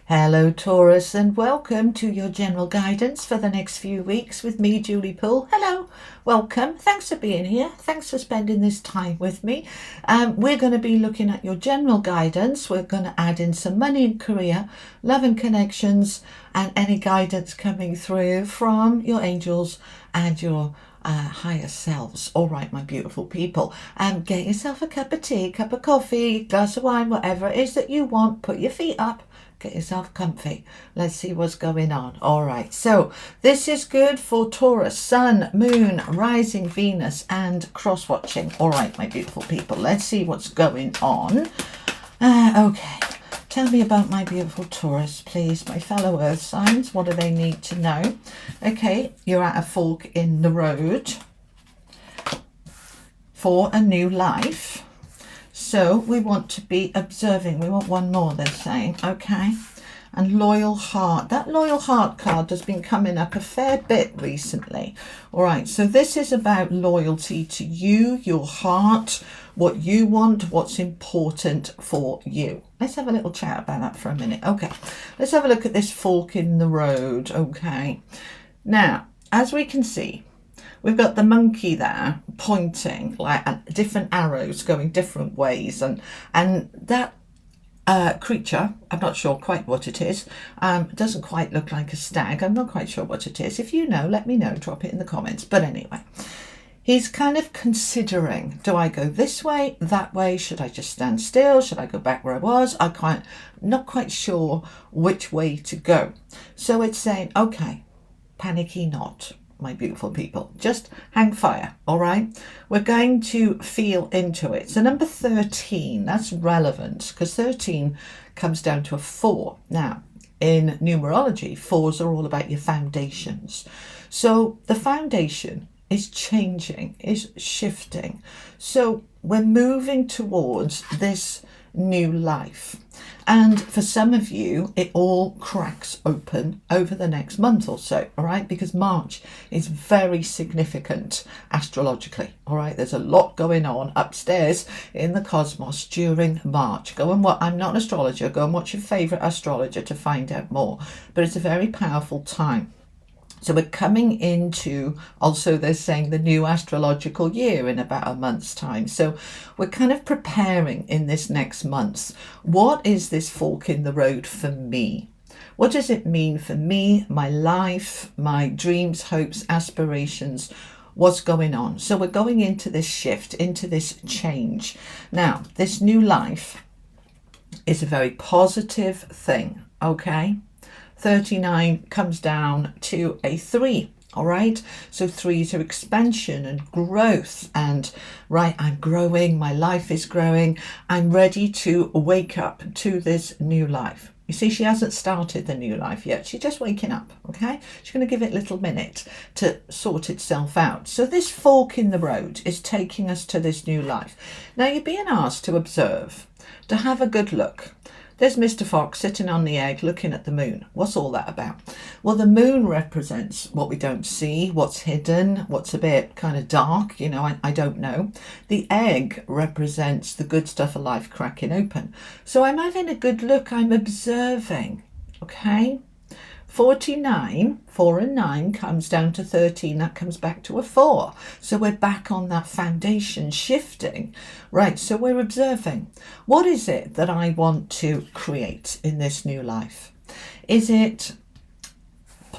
Hello Taurus, and welcome to your general guidance for the next few weeks with me, Julie Poole. Hello, welcome, thanks for being here, thanks for spending this time with me. We're going to be looking at your general guidance. We're going to add in some money and career, love and connections, and any guidance coming through from your angels and your higher selves. All right, my beautiful people, get yourself a cup of tea, cup of coffee, glass of wine, whatever it is that you want. Put your feet up, get yourself comfy. Let's see what's going on. All right, so this is good for Taurus, Sun, Moon, Rising Venus, and cross watching. All right, my beautiful people, let's see what's going on. Okay, tell me about my beautiful Taurus, please, my fellow earth signs. What do they need to know? Okay, you're at a fork in the road for a new life. So we want to be observing. We want one more, they're saying. Okay. And loyal heart. That loyal heart card has been coming up a fair bit recently. All right. So this is about loyalty to you, your heart, what you want, what's important for you. Let's have a little chat about that for a minute. Okay. Let's have a look at this fork in the road. Okay. Now, as we can see, we've got the monkey there pointing like different arrows going different ways, and that creature, I'm not sure quite what it is, doesn't quite look like a stag. I'm not quite sure what it is. If you know, let me know, drop it in the comments. But anyway, he's kind of considering, do I go this way, that way? Should I just stand still? Should I go back where I was? Not quite sure which way to go. So it's saying, okay, panicky not, my beautiful people, just hang fire. All right, we're going to feel into it. So number 13, that's relevant because 13 comes down to a 4. Now in numerology, 4s are all about your foundations. So the foundation is changing, is shifting. So we're moving towards this new life. And for some of you, it all cracks open over the next month or so, all right? Because March is very significant astrologically, all right? There's a lot going on upstairs in the cosmos during March. I'm not an astrologer, go and watch your favourite astrologer to find out more. But it's a very powerful time. So we're coming into, also they're saying, the new astrological year in about a month's time. So we're kind of preparing in this next month. What is this fork in the road for me? What does it mean for me, my life, my dreams, hopes, aspirations? What's going on? So we're going into this shift, into this change. Now, this new life is a very positive thing, okay? 39 comes down to a 3. All right, so 3 to expansion and growth, and right, I'm growing, my life is growing, I'm ready to wake up to this new life. You see, she hasn't started the new life yet. She's just waking up, okay? She's going to give it a little minute to sort itself out. So this fork in the road is taking us to this new life. Now you're being asked to observe, to have a good look. There's Mr. Fox sitting on the egg looking at the moon. What's all that about? Well, the moon represents what we don't see, what's hidden, what's a bit kind of dark, you know, I don't know. The egg represents the good stuff of life cracking open. So I'm having a good look, I'm observing, okay? 49, 4 and 9 comes down to 13, that comes back to a 4. So we're back on that foundation shifting. Right, so we're observing. What is it that I want to create in this new life? Is it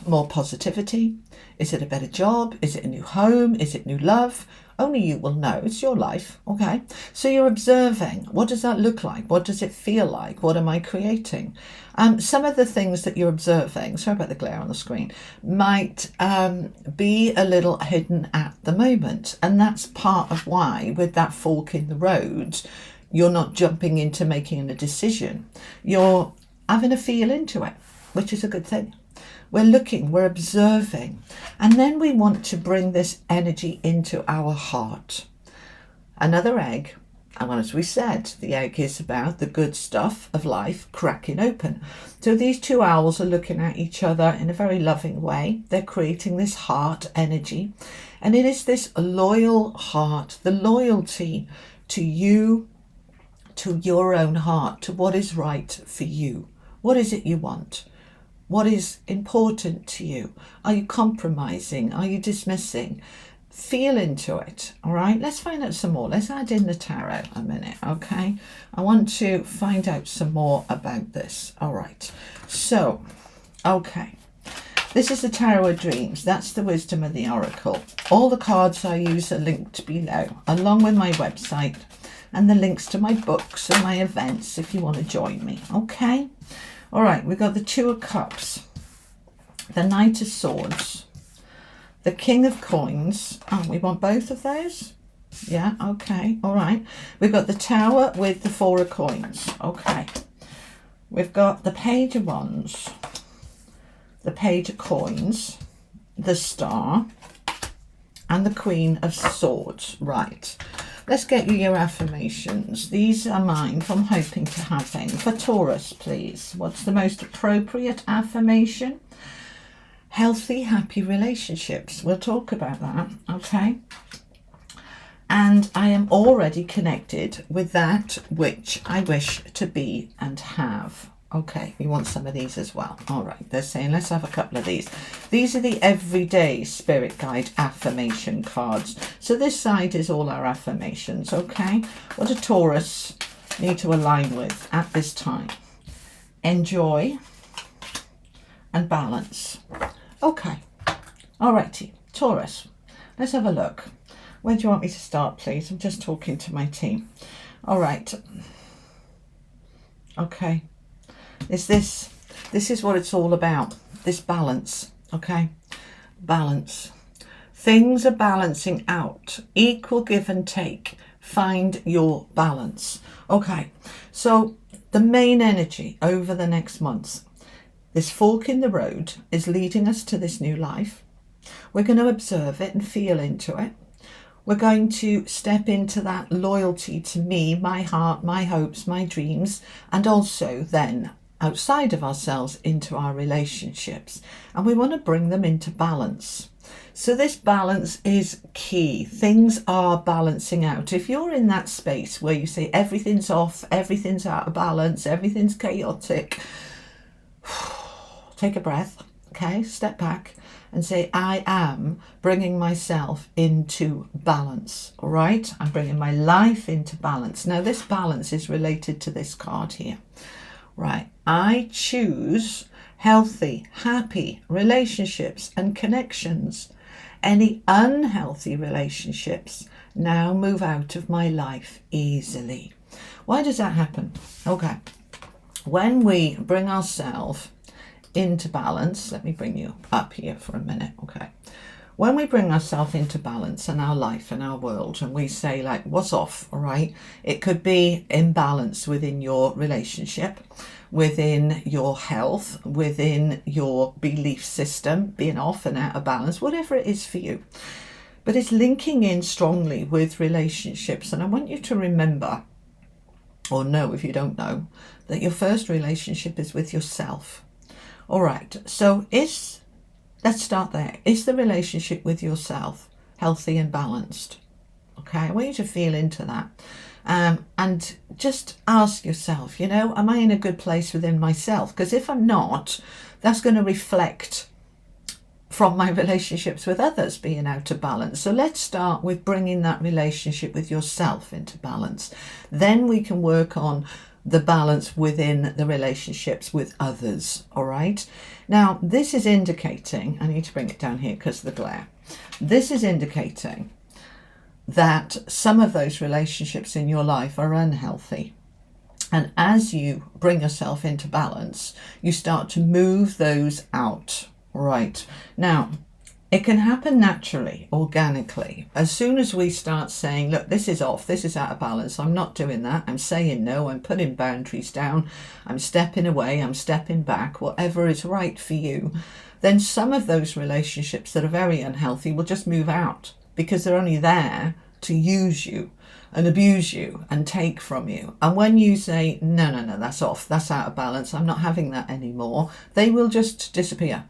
more positivity? Is it a better job? Is it a new home? Is it new love? Only you will know. It's your life, okay? So you're observing. What does that look like? What does it feel like? What am I creating? Some of the things that you're observing, sorry about the glare on the screen, might be a little hidden at the moment. And that's part of why, with that fork in the road, you're not jumping into making a decision. You're having a feel into it, which is a good thing. We're looking, we're observing, and then we want to bring this energy into our heart. Another egg, and as we said, the egg is about the good stuff of life cracking open. So these two owls are looking at each other in a very loving way. They're creating this heart energy, and it is this loyal heart, the loyalty to you, to your own heart, to what is right for you. What is it you want? What is important to you? Are you compromising? Are you dismissing? Feel into it, all right? Let's find out some more. Let's add in the tarot a minute, okay? I want to find out some more about this, all right? So, okay. This is the Tarot of Dreams. That's the wisdom of the oracle. All the cards I use are linked below, along with my website and the links to my books and my events if you want to join me, okay? All right, we've got the Two of Cups, the Knight of Swords, the King of Coins. Oh, we want both of those? Yeah, okay, all right. We've got the Tower with the Four of Coins, okay. We've got the Page of Wands, the Page of Coins, the Star, and the Queen of Swords. Right, let's get you your affirmations. These are mine from Hoping to Having. For Taurus, please, what's the most appropriate affirmation? Healthy, happy relationships. We'll talk about that, okay? And I am already connected with that which I wish to be and have. Okay, we want some of these as well. All right, they're saying let's have a couple of these. These are the everyday spirit guide affirmation cards. So this side is all our affirmations, okay? What does Taurus need to align with at this time? Enjoy and balance. Okay, all righty, Taurus, let's have a look. Where do you want me to start, please? I'm just talking to my team. All right. Okay. This is what it's all about, this balance, okay? Balance. Things are balancing out, equal give and take. Find your balance. Okay, so the main energy over the next months, this fork in the road is leading us to this new life. We're going to observe it and feel into it. We're going to step into that loyalty to me, my heart, my hopes, my dreams, and also then outside of ourselves into our relationships, and we want to bring them into balance. So this balance is key. Things are balancing out. If you're in that space where you say everything's off, everything's out of balance, everything's chaotic, take a breath, okay? Step back and say, I am bringing myself into balance, all right? I'm bringing my life into balance. Now this balance is related to this card here. Right, I choose healthy, happy relationships and connections. Any unhealthy relationships now move out of my life easily. Why does that happen? Okay, when we bring ourselves into balance, let me bring you up here for a minute, okay. When we bring ourselves into balance in our life and our world, and we say like, what's off, all right? It could be imbalance within your relationship, within your health, within your belief system, being off and out of balance, whatever it is for you. But it's linking in strongly with relationships. And I want you to remember, or know if you don't know, that your first relationship is with yourself. All right, so let's start there. Is the relationship with yourself healthy and balanced? Okay, I want you to feel into that. And just ask yourself, am I in a good place within myself? Because if I'm not, that's going to reflect from my relationships with others being out of balance. So let's start with bringing that relationship with yourself into balance. Then we can work on the balance within the relationships with others, all right? Now, this is indicating, I need to bring it down here because of the glare. This is indicating that some of those relationships in your life are unhealthy. And as you bring yourself into balance, you start to move those out, right? Now, it can happen naturally, organically. As soon as we start saying, look, this is off, this is out of balance, I'm not doing that, I'm saying no, I'm putting boundaries down, I'm stepping away, I'm stepping back, whatever is right for you, then some of those relationships that are very unhealthy will just move out because they're only there to use you and abuse you and take from you. And when you say, no, that's off, that's out of balance, I'm not having that anymore, they will just disappear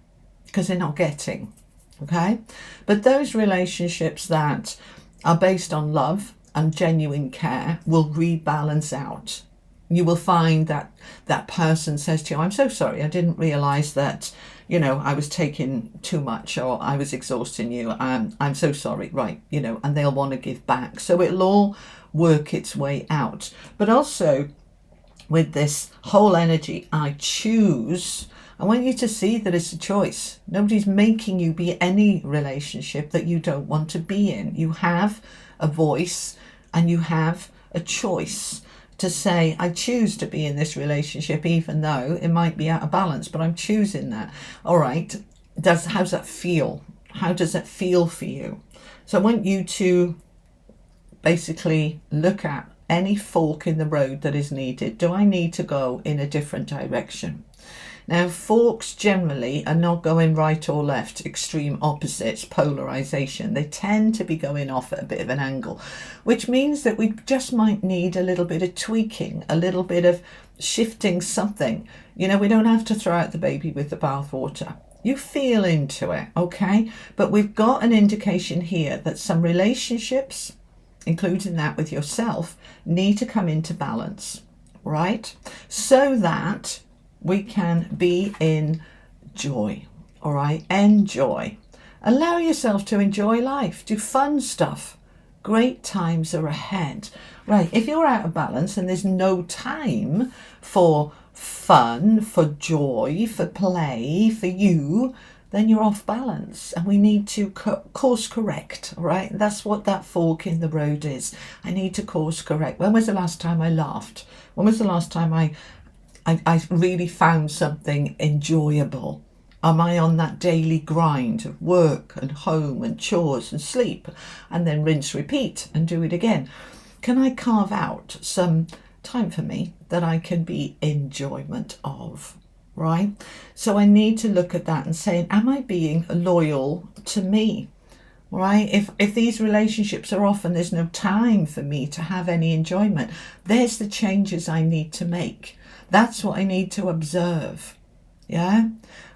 because they're not getting. Okay, but those relationships that are based on love and genuine care will rebalance out. you will find that that person says to you, I'm so sorry, I didn't realize that, you know, I was taking too much, or I was exhausting you. I'm so sorry. Right. You know, and they'll want to give back. So it'll all work its way out. But also with this whole energy, I choose. I want you to see that it's a choice. Nobody's making you be any relationship that you don't want to be in. You have a voice and you have a choice to say, I choose to be in this relationship, even though it might be out of balance, but I'm choosing that. All right. How's that feel? How does that feel for you? So I want you to basically look at any fork in the road that is needed. Do I need to go in a different direction? Now, forks generally are not going right or left, extreme opposites, polarization. They tend to be going off at a bit of an angle, which means that we just might need a little bit of tweaking, a little bit of shifting something. You know, we don't have to throw out the baby with the bathwater. You feel into it, okay? But we've got an indication here that some relationships, including that with yourself, need to come into balance, right? So that we can be in joy, all right? Enjoy. Allow yourself to enjoy life. Do fun stuff. Great times are ahead. Right, if you're out of balance and there's no time for fun, for joy, for play, for you, then you're off balance, and we need to course correct, all right? That's what that fork in the road is. I need to course correct. When was the last time I laughed? When was the last time I really found something enjoyable? Am I on that daily grind of work and home and chores and sleep, and then rinse, repeat and do it again? Can I carve out some time for me that I can be enjoyment of, right? So I need to look at that and say, am I being loyal to me? Right? If these relationships are off and there's no time for me to have any enjoyment, there's the changes I need to make. That's what I need to observe. Yeah?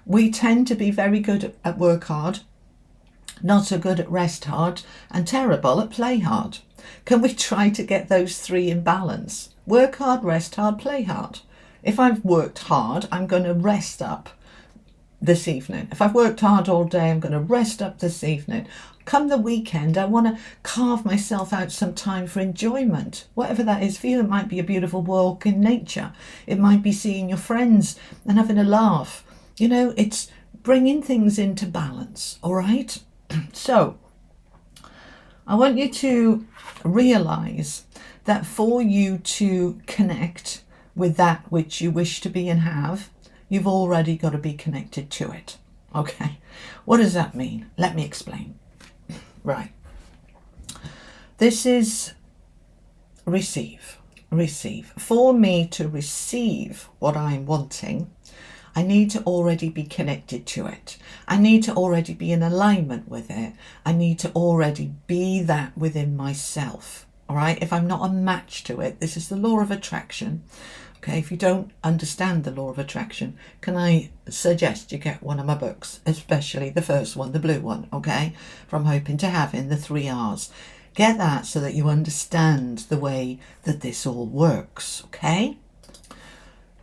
We tend to be very good at work hard, not so good at rest hard, and terrible at play hard. Can we try to get those three in balance? Work hard, rest hard, play hard. If I've worked hard, I'm going to rest up this evening. If I've worked hard all day, I'm going to rest up this evening. Come the weekend, I want to carve myself out some time for enjoyment. Whatever that is for you, it might be a beautiful walk in nature. It might be seeing your friends and having a laugh. You know, it's bringing things into balance, all right? So, I want you to realize that for you to connect with that which you wish to be and have, you've already got to be connected to it. Okay, what does that mean? Let me explain. Right. This is receive. For me to receive what I'm wanting, I need to already be connected to it. I need to already be in alignment with it. I need to already be that within myself. All right. If I'm not a match to it, this is the law of attraction. Okay, if you don't understand the law of attraction, can I suggest you get one of my books, especially the first one, the blue one, okay? From Hoping to Having, the 3 R's. Get that so that you understand the way that this all works, okay?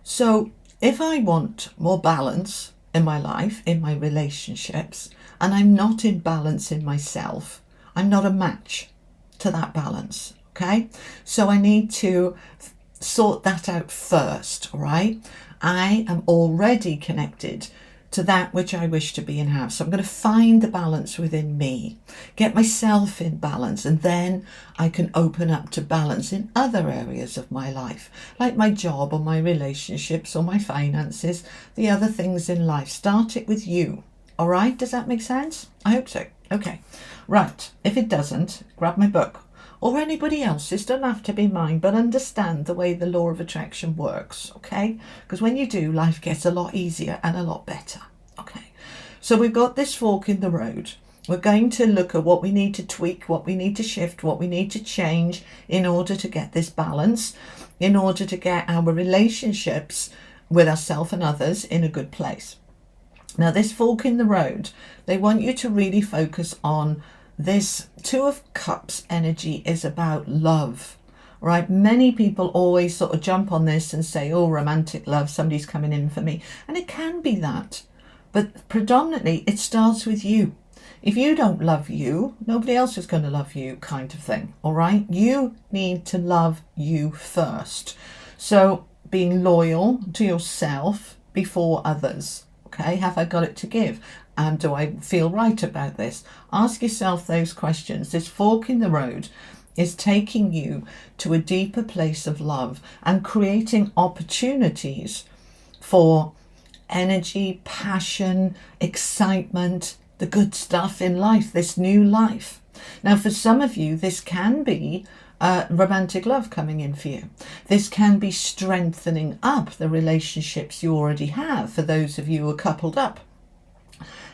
So if I want more balance in my life, in my relationships, and I'm not in balance in myself, I'm not a match to that balance, okay? So I need to sort that out first, right? I am already connected to that which I wish to be and have. So I'm going to find the balance within me, get myself in balance, and then I can open up to balance in other areas of my life, like my job or my relationships or my finances, the other things in life. Start it with you. All right? Does that make sense? I hope so. Okay. Right. If it doesn't, grab my book. Or anybody else's, don't have to be mine, but understand the way the law of attraction works, okay? Because when you do, life gets a lot easier and a lot better, okay? So we've got this fork in the road. We're going to look at what we need to tweak, what we need to shift, what we need to change in order to get this balance, in order to get our relationships with ourselves and others in a good place. Now, this fork in the road, they want you to really focus on this. Two of Cups energy is about love, right? Many people always sort of jump on this and say, oh, romantic love, somebody's coming in for me. And it can be that. But predominantly, it starts with you. If you don't love you, nobody else is going to love you, kind of thing. All right? You need to love you first. So being loyal to yourself before others. Okay, have I got it to give? Do I feel right about this? Ask yourself those questions. This fork in the road is taking you to a deeper place of love and creating opportunities for energy, passion, excitement, the good stuff in life, this new life. Now, for some of you, this can be romantic love coming in for you. This can be strengthening up the relationships you already have for those of you who are coupled up.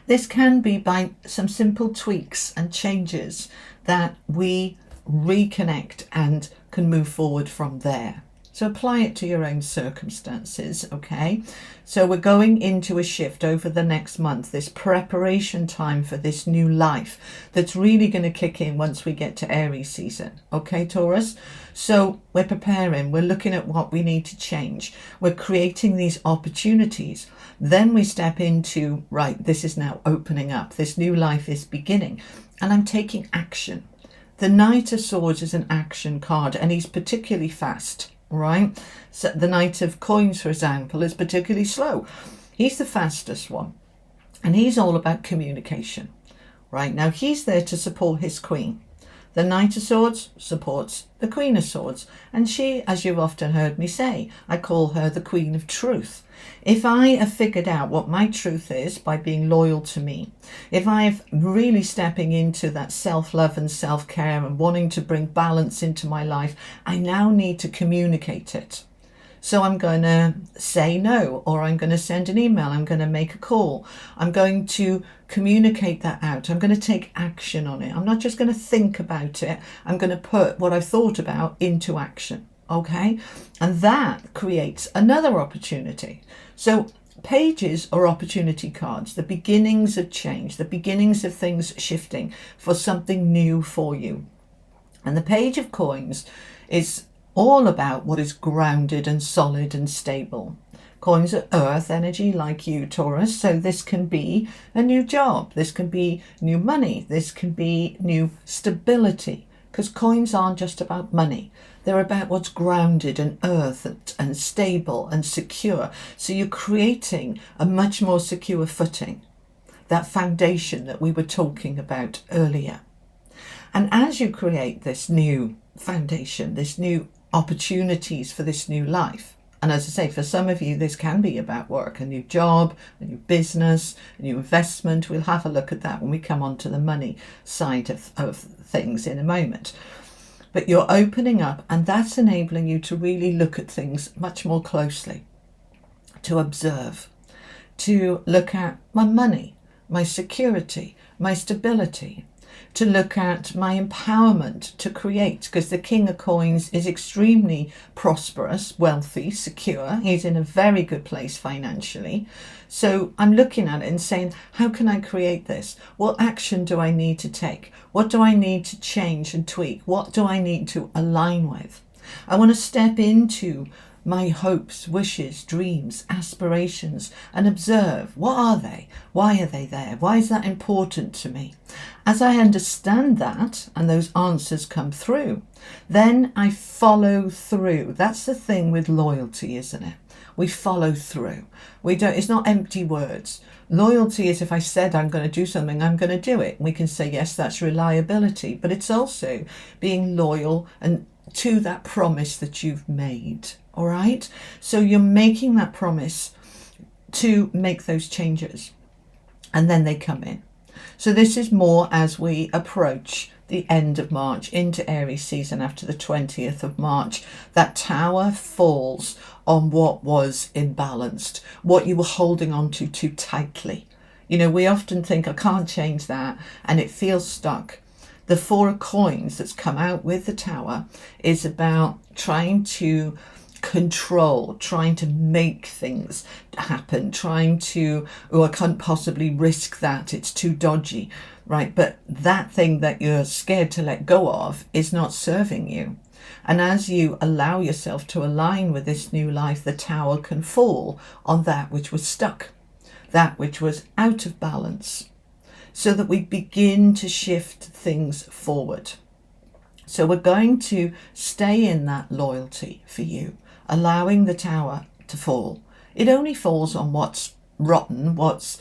This can be by some simple tweaks and changes that we reconnect and can move forward from there. So apply it to your own circumstances, okay? So we're going into a shift over the next month, this preparation time for this new life that's really going to kick in once we get to Aries season, okay, Taurus? So we're preparing, we're looking at what we need to change. We're creating these opportunities. Then we step into, right, this is now opening up. This new life is beginning. And I'm taking action. The Knight of Swords is an action card, and he's particularly fast. Right, so the Knight of Coins, for example, is particularly slow. He's the fastest one, and he's all about communication. Right, now he's there to support his queen. The Knight of Swords supports the Queen of Swords, and she, as you've often heard me say, I call her the Queen of Truth. If I have figured out what my truth is by being loyal to me, if I'm really stepping into that self-love and self-care and wanting to bring balance into my life, I now need to communicate it. So I'm going to say no, or I'm going to send an email, I'm going to make a call, I'm going to communicate that out, I'm going to take action on it. I'm not just going to think about it, I'm going to put what I've thought about into action, okay? And that creates another opportunity. So pages are opportunity cards, the beginnings of change, the beginnings of things shifting for something new for you. And the Page of Coins is all about what is grounded and solid and stable. Coins are earth energy, like you, Taurus. So this can be a new job. This can be new money. This can be new stability. Because coins aren't just about money. They're about what's grounded and earth and stable and secure. So you're creating a much more secure footing. That foundation that we were talking about earlier. And as you create this new foundation, this new opportunities for this new life. And as I say, for some of you, this can be about work, a new job, a new business, a new investment. We'll have a look at that when we come on to the money side of things in a moment. But you're opening up, and that's enabling you to really look at things much more closely, to observe, to look at my money, my security, my stability, to look at my empowerment to create, because the King of Coins is extremely prosperous, wealthy, secure. He's in a very good place financially. So I'm looking at it and saying, how can I create this? What action do I need to take? What do I need to change and tweak? What do I need to align with? I want to step into my hopes, wishes, dreams, aspirations, and observe, what are they? Why are they there? Why is that important to me? As I understand that, and those answers come through, then I follow through. That's the thing with loyalty, isn't it? We follow through. It's not empty words. Loyalty is, if I said I'm going to do something, I'm going to do it. We can say, yes, that's reliability, but it's also being loyal and to that promise that you've made. All right. So you're making that promise to make those changes, and then they come in. So this is more as we approach the end of March into Aries season after the 20th of March. That tower falls on what was imbalanced, what you were holding on to too tightly. You know, we often think, I can't change that, and it feels stuck. The Four of Coins that's come out with the tower is about trying to control, trying to make things happen, trying to, oh, I can't possibly risk that, it's too dodgy, right? But that thing that you're scared to let go of is not serving you. And as you allow yourself to align with this new life, the tower can fall on that which was stuck, that which was out of balance, so that we begin to shift things forward. So we're going to stay in that loyalty for you, allowing the tower to fall. It only falls on what's rotten, what's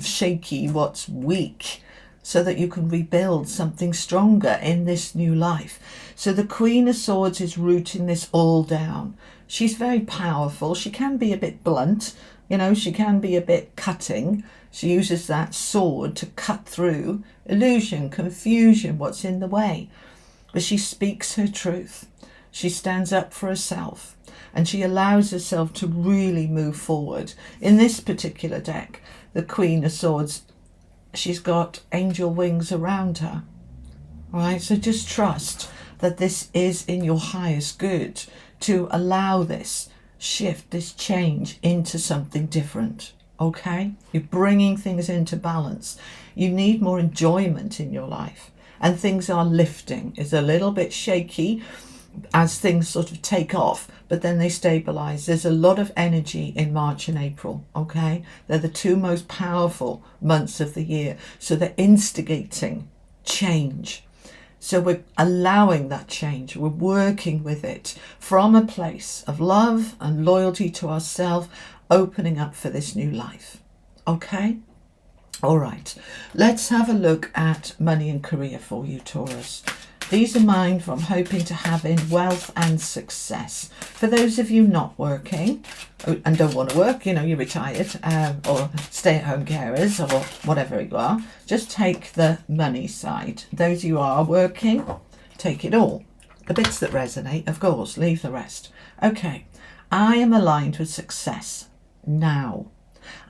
shaky, what's weak, so that you can rebuild something stronger in this new life. So the Queen of Swords is rooting this all down. She's very powerful. She can be a bit blunt, she can be a bit cutting. She uses that sword to cut through illusion, confusion, what's in the way. But she speaks her truth. She stands up for herself, and she allows herself to really move forward. In this particular deck, the Queen of Swords, she's got angel wings around her. All right, so just trust that this is in your highest good to allow this shift, this change into something different. Okay, you're bringing things into balance. You need more enjoyment in your life, and things are lifting. It's a little bit shaky as things sort of take off, but then they stabilize. There's a lot of energy in March and April. Okay, they're the two most powerful months of the year, so they're instigating change. So we're allowing that change. We're working with it from a place of love and loyalty to ourselves, opening up for this new life. Okay? All right. Let's have a look at money and career for you, Taurus. These are mine from hoping to have in wealth and success. For those of you not working and don't want to work, you're retired or stay-at-home carers or whatever you are, just take the money side. Those you are working, take it all. The bits that resonate, of course, leave the rest. Okay, I am aligned with success now.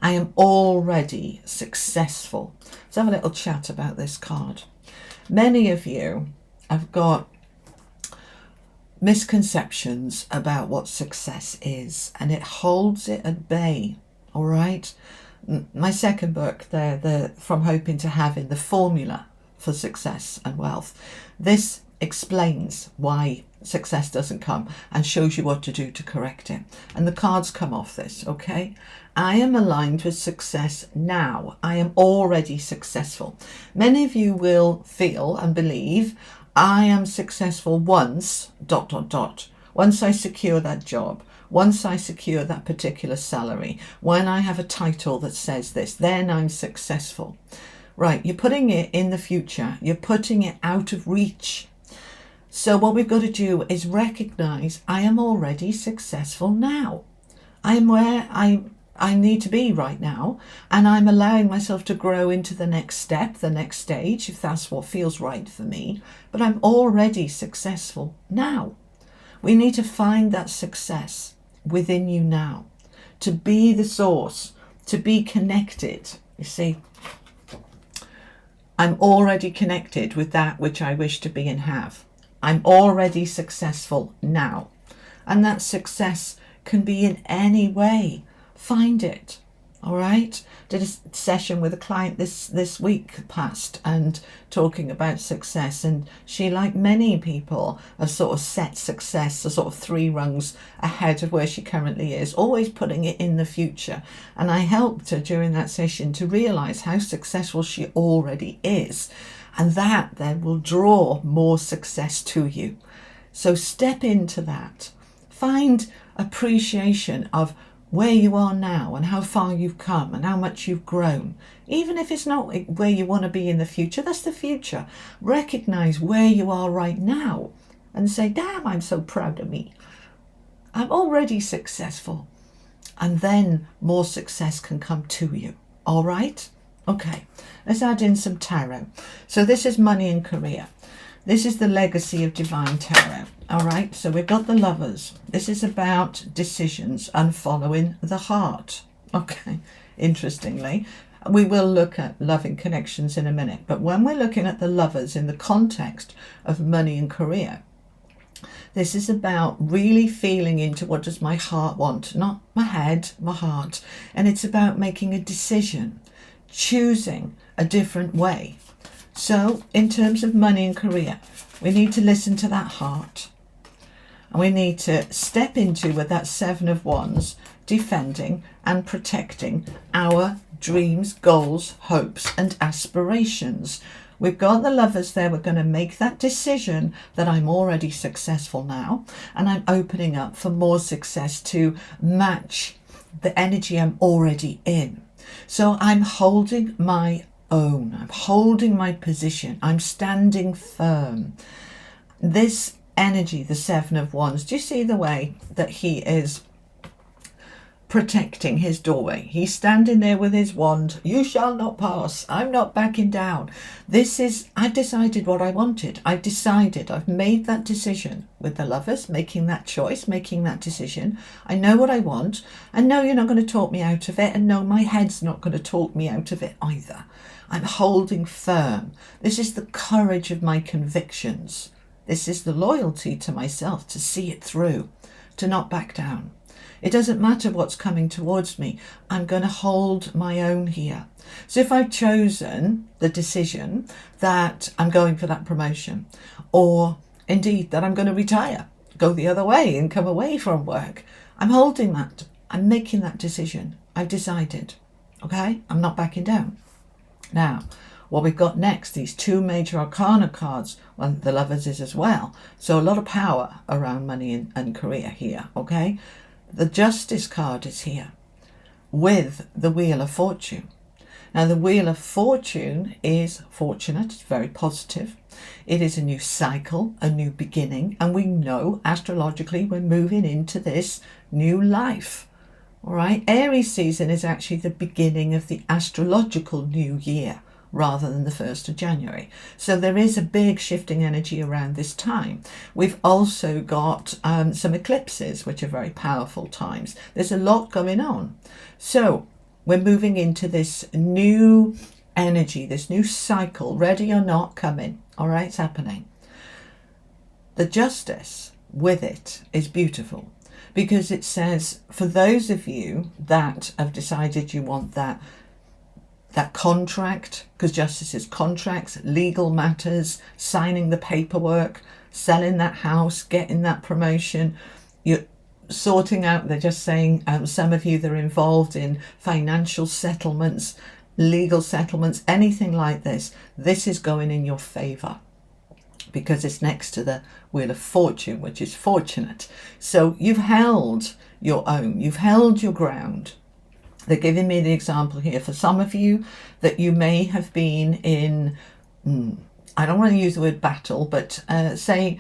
I am already successful. Let's have a little chat about this card. Many of you have got misconceptions about what success is, and it holds it at bay. All right, my second book there, the From Hoping to Having, the formula for success and wealth, this explains why success doesn't come and shows you what to do to correct it, and the cards come off this. Okay, I am aligned with success now. I am already successful. Many of you will feel and believe I am successful once, ... Once I secure that job, once I secure that particular salary, when I have a title that says this, then I'm successful. Right, you're putting it in the future. You're putting it out of reach. So what we've got to do is recognize I am already successful now. I am where I need to be right now, and I'm allowing myself to grow into the next step, the next stage, if that's what feels right for me. But I'm already successful now. We need to find that success within you now, to be the source, to be connected. You see, I'm already connected with that which I wish to be and have. I'm already successful now. And that success can be in any way. Find it. All right. Did a session with a client this week past and talking about success, and she, like many people, have sort of set success a sort of 3 rungs ahead of where she currently is, always putting it in the future. And I helped her during that session to realize how successful she already is, and that then will draw more success to you. So step into that. Find appreciation of where you are now and how far you've come and how much you've grown. Even if it's not where you want to be in the future, that's the future. Recognize where you are right now and say, damn, I'm so proud of me. I'm already successful. And then more success can come to you. All right? Okay, let's add in some tarot. So this is money and career. This is the legacy of Divine Tarot. All right, so we've got the Lovers. This is about decisions and following the heart. Okay, interestingly, we will look at loving connections in a minute. But when we're looking at the Lovers in the context of money and career, this is about really feeling into what does my heart want, not my head, my heart. And it's about making a decision, choosing a different way. So in terms of money and career, we need to listen to that heart. And we need to step into with that Seven of Wands, defending and protecting our dreams, goals, hopes and aspirations. We've got the Lovers there. We're going to make that decision that I'm already successful now, and I'm opening up for more success to match the energy I'm already in. So I'm holding my own. I'm holding my position. I'm standing firm. This energy, the Seven of Wands, do you see the way that he is protecting his doorway? He's standing there with his wand. You shall not pass. I'm not backing down. I've decided what I wanted. I've made that decision with the Lovers, making that choice, making that decision. I know what I want. And no, you're not going to talk me out of it. And no, my head's not going to talk me out of it either. I'm holding firm. This is the courage of my convictions. This is the loyalty to myself, to see it through, to not back down. It doesn't matter what's coming towards me. I'm going to hold my own here. So if I've chosen the decision that I'm going for that promotion, or indeed that I'm going to retire, go the other way and come away from work, I'm holding that. I'm making that decision. I've decided. Okay? I'm not backing down. Now, what we've got next, these two major arcana cards, well, the Lovers is as well. So a lot of power around money and career here. Okay? The Justice card is here with the Wheel of Fortune. Now, the Wheel of Fortune is fortunate. It's very positive. It is a new cycle, a new beginning. And we know astrologically we're moving into this new life. All right. Aries season is actually the beginning of the astrological new year, rather than the 1st of January. So there is a big shifting energy around this time. We've also got some eclipses, which are very powerful times. There's a lot going on. So we're moving into this new energy, this new cycle, ready or not, coming. All right, it's happening. The Justice with it is beautiful, because it says, for those of you that have decided you want that contract, because Justice is contracts, legal matters, signing the paperwork, selling that house, getting that promotion, you're sorting out, they're just saying, some of you that are involved in financial settlements, legal settlements, anything like this is going in your favour, because it's next to the Wheel of Fortune, which is fortunate. So you've held your own, you've held your ground. They're giving me the example here for some of you that you may have been in, I don't want to use the word battle, but say,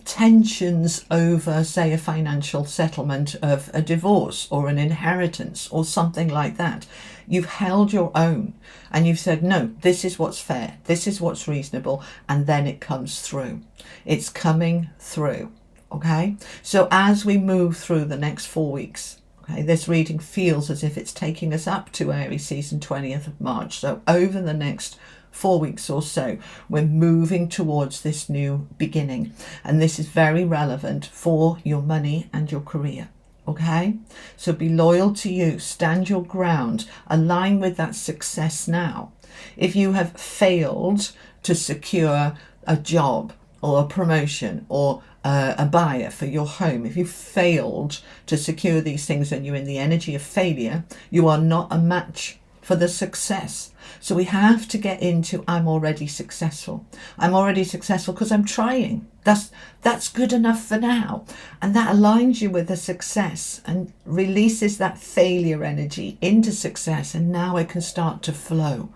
tensions over, say, a financial settlement of a divorce or an inheritance or something like that. You've held your own and you've said, no, this is what's fair, this is what's reasonable, and then it comes through. It's coming through, okay? So as we move through the next 4 weeks, okay, this reading feels as if it's taking us up to Aries season 20th of March. So over the next 4 weeks or so, we're moving towards this new beginning. And this is very relevant for your money and your career. Okay, so be loyal to you, stand your ground, align with that success now. If you have failed to secure a job or a promotion or a buyer for your home, if you failed to secure these things and you're in the energy of failure, you are not a match for the success. So we have to get into, I'm already successful. I'm already successful because I'm trying. That's good enough for now. And that aligns you with the success and releases that failure energy into success. And now it can start to flow.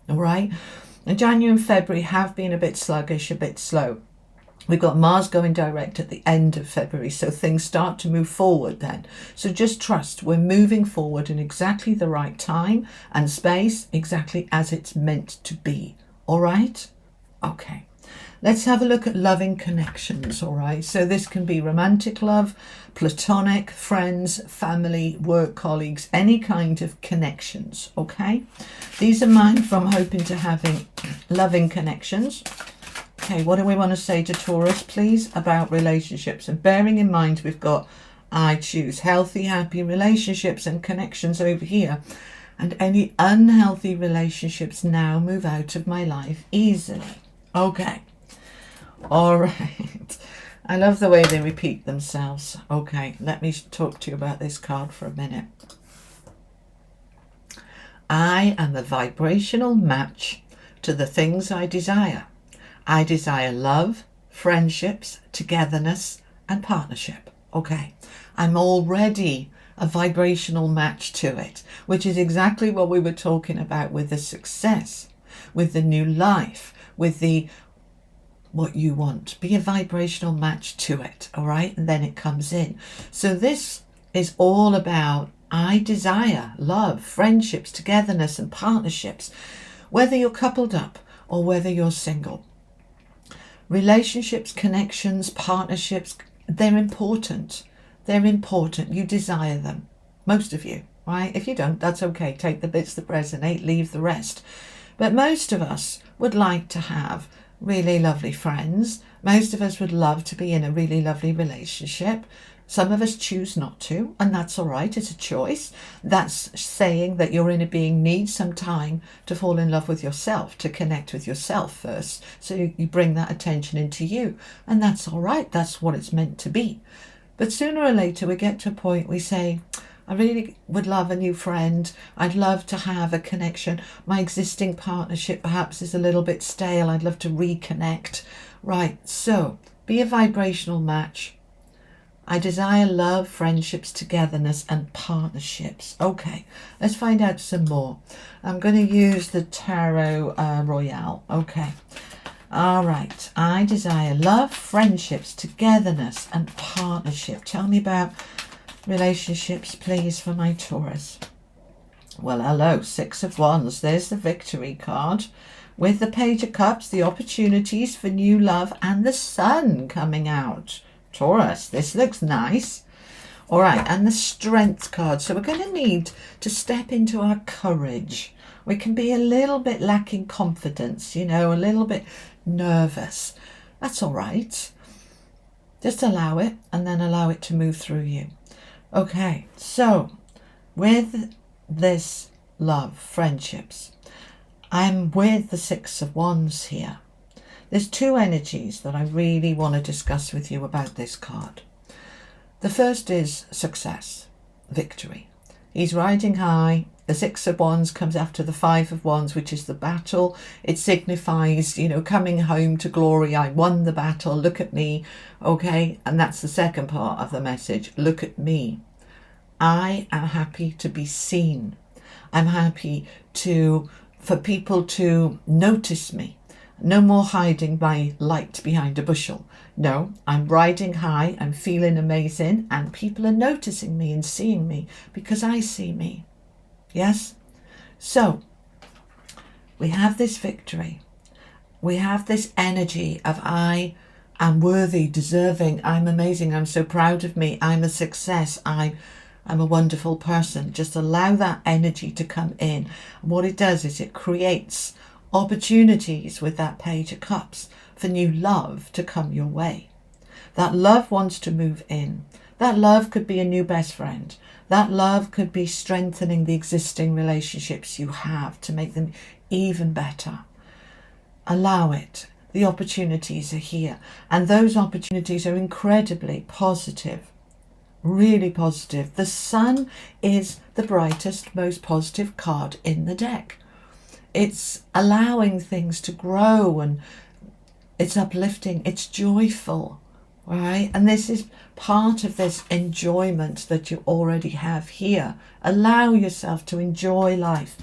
All right. And January and February have been a bit sluggish, a bit slow. We've got Mars going direct at the end of February, so things start to move forward then. So just trust we're moving forward in exactly the right time and space, exactly as it's meant to be. All right? Okay. Let's have a look at loving connections, all right? So this can be romantic love, platonic, friends, family, work colleagues, any kind of connections, okay? These are mine from hoping to having loving connections. Okay, what do we want to say to Taurus, please, about relationships? And bearing in mind, we've got, I choose healthy, happy relationships and connections over here. And any unhealthy relationships now move out of my life easily. Okay. All right. I love the way they repeat themselves. Okay, let me talk to you about this card for a minute. I am a vibrational match to the things I desire. I desire love, friendships, togetherness, and partnership. Okay, I'm already a vibrational match to it, which is exactly what we were talking about with the success, with the new life, with the what you want. Be a vibrational match to it, all right? And then it comes in. So this is all about I desire love, friendships, togetherness, and partnerships, whether you're coupled up or whether you're single. Relationships, connections, partnerships, they're important. They're important. You desire them. Most of you, right? If you don't, that's okay. Take the bits that resonate, leave the rest. But most of us would like to have really lovely friends. Most of us would love to be in a really lovely relationship. Some of us choose not to, and that's all right. It's a choice. That's saying that you're in a being needs some time to fall in love with yourself, to connect with yourself first. So you bring that attention into you, and that's all right. That's what it's meant to be. But sooner or later we get to a point we say, I really would love a new friend. I'd love to have a connection. My existing partnership perhaps is a little bit stale. I'd love to reconnect. Right, so be a vibrational match. I desire love, friendships, togetherness, and partnerships. Okay, let's find out some more. I'm going to use the Tarot Royale. Okay. All right. I desire love, friendships, togetherness, and partnership. Tell me about relationships, please, for my Taurus. Well, hello. 6 of Wands. There's the victory card. With the Page of Cups, the opportunities for new love, and the Sun coming out. Taurus, this looks nice. All right, and the Strength card. So we're going to need to step into our courage. We can be a little bit lacking confidence, you know, a little bit nervous. That's all right. Just allow it, and then allow it to move through you. Okay, so with this love, friendships, I'm with the 6 of Wands here. There's 2 energies that I really want to discuss with you about this card. The first is success, victory. He's riding high. The 6 of Wands comes after the 5 of Wands, which is the battle. It signifies, you know, coming home to glory. I won the battle. Look at me. Okay. And that's the second part of the message. Look at me. I am happy to be seen. I'm happy for people to notice me. No more hiding my light behind a bushel. No, I'm riding high, I'm feeling amazing, and people are noticing me and seeing me because I see me. Yes? So, we have this victory. We have this energy of I am worthy, deserving, I'm amazing, I'm so proud of me, I'm a success, I'm a wonderful person. Just allow that energy to come in. And what it does is it creates opportunities with that Page of Cups for new love to come your way. That love wants to move in. That love could be a new best friend. That love could be strengthening the existing relationships you have to make them even better. Allow it. The opportunities are here. And those opportunities are incredibly positive. Really positive. The Sun is the brightest, most positive card in the deck. It's allowing things to grow, and it's uplifting, it's joyful, right? And this is part of this enjoyment that you already have here. Allow yourself to enjoy life.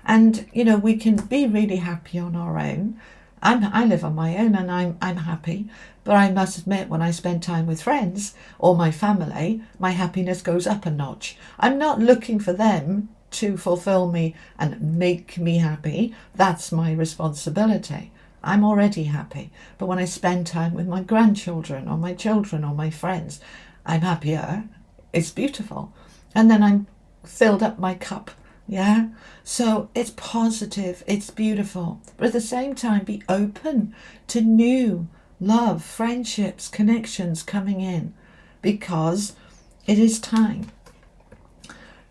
And, you know, we can be really happy on our own. I live on my own and I'm happy. But I must admit, when I spend time with friends or my family, my happiness goes up a notch. I'm not looking for them to fulfill me and make me happy. That's my responsibility. I'm already happy. But when I spend time with my grandchildren or my children or my friends, I'm happier. It's beautiful. And then I'm filled up my cup. Yeah. So it's positive. It's beautiful. But at the same time, be open to new love, friendships, connections coming in, because it is time.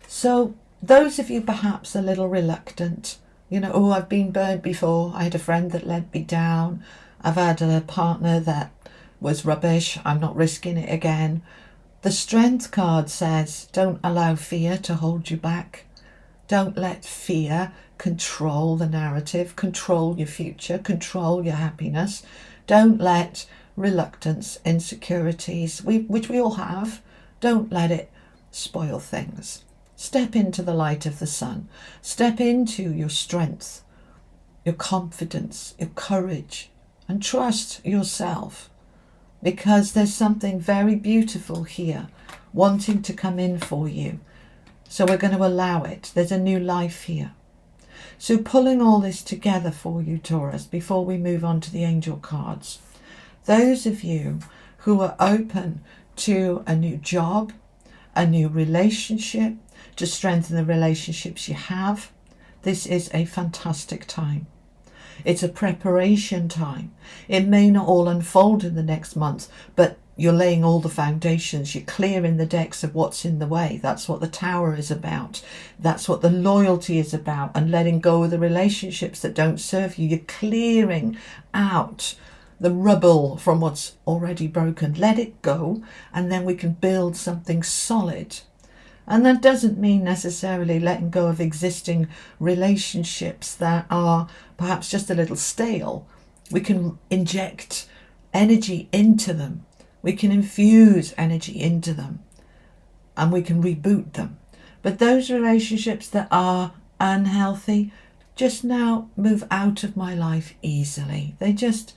So those of you perhaps a little reluctant, you know, oh, I've been burnt before. I had a friend that let me down. I've had a partner that was rubbish. I'm not risking it again. The Strength card says, don't allow fear to hold you back. Don't let fear control the narrative, control your future, control your happiness. Don't let reluctance, insecurities, which we all have, don't let it spoil things. Step into the light of the sun. Step into your strength, your confidence, your courage, and trust yourself, because there's something very beautiful here wanting to come in for you. So we're going to allow it. There's a new life here. So pulling all this together for you, Taurus, before we move on to the angel cards. Those of you who are open to a new job, a new relationship, to strengthen the relationships you have, this is a fantastic time. It's a preparation time. It may not all unfold in the next month, but you're laying all the foundations. You're clearing the decks of what's in the way. That's what the Tower is about. That's what the loyalty is about, and letting go of the relationships that don't serve you. You're clearing out the rubble from what's already broken. Let it go, and then we can build something solid. And that doesn't mean necessarily letting go of existing relationships that are perhaps just a little stale. We can inject energy into them. We can infuse energy into them, and we can reboot them. But those relationships that are unhealthy just now move out of my life easily. They just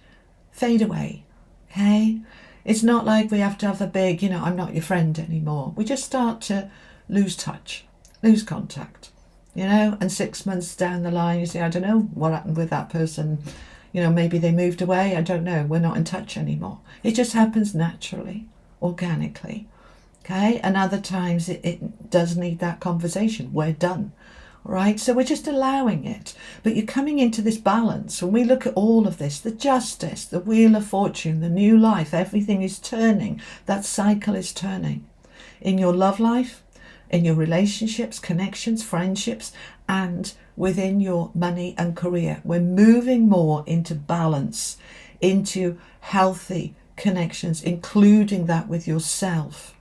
fade away, okay? It's not like we have to have a big, I'm not your friend anymore. We just start to lose touch, lose contact, and 6 months down the line, you say, I don't know what happened with that person. Maybe they moved away. I don't know. We're not in touch anymore. It just happens naturally, organically, okay? And other times it does need that conversation. We're done, all right? So we're just allowing it. But you're coming into this balance. When we look at all of this, the justice, the wheel of fortune, the new life, everything is turning. That cycle is turning. In your love life, in your relationships, connections, friendships, and within your money and career. We're moving more into balance, into healthy connections, including that with yourself.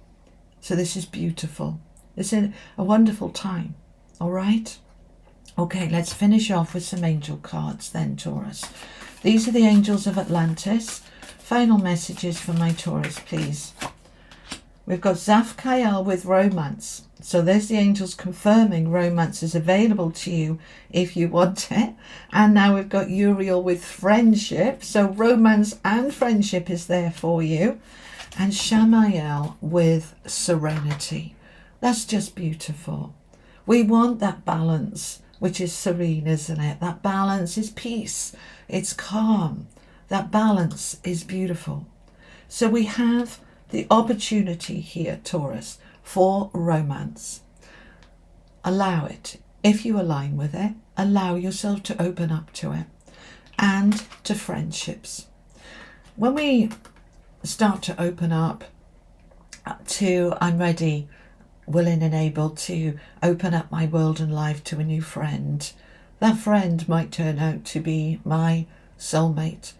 So this is beautiful. It's a wonderful time, all right? Okay, let's finish off with some angel cards then, Taurus. These are the angels of Atlantis. Final messages for my Taurus, please. We've got Zafkael with romance. So there's the angels confirming romance is available to you if you want it. And now we've got Uriel with friendship. So romance and friendship is there for you. And Shamael with serenity. That's just beautiful. We want that balance, which is serene, isn't it? That balance is peace. It's calm. That balance is beautiful. So we have the opportunity here, Taurus, for romance. Allow it. If you align with it, allow yourself to open up to it. And to friendships. When we start to open up to, I'm ready, willing and able to open up my world and life to a new friend, that friend might turn out to be my soulmate.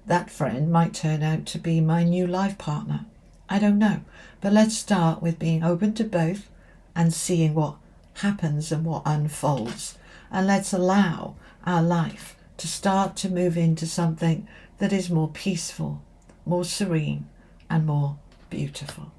That friend might turn out to be my new life partner. I don't know, but let's start with being open to both and seeing what happens and what unfolds. And let's allow our life to start to move into something that is more peaceful, more serene, and more beautiful.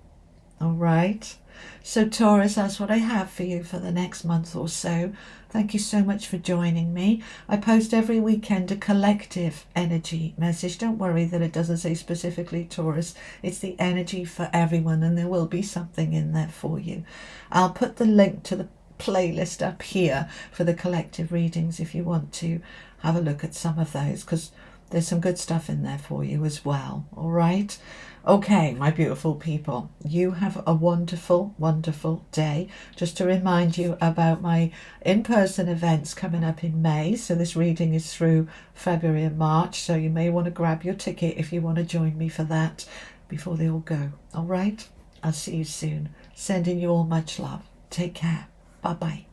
All right? So Taurus, that's what I have for you for the next month or so. Thank you so much for joining me. I post every weekend a collective energy message. Don't worry that it doesn't say specifically Taurus. It's the energy for everyone, and there will be something in there for you. I'll put the link to the playlist up here for the collective readings if you want to have a look at some of those, because there's some good stuff in there for you as well. All right? Okay, my beautiful people, you have a wonderful, wonderful day. Just to remind you about my in-person events coming up in May. So this reading is through February and March. So you may want to grab your ticket if you want to join me for that before they all go. All right? I'll see you soon. Sending you all much love. Take care. Bye-bye.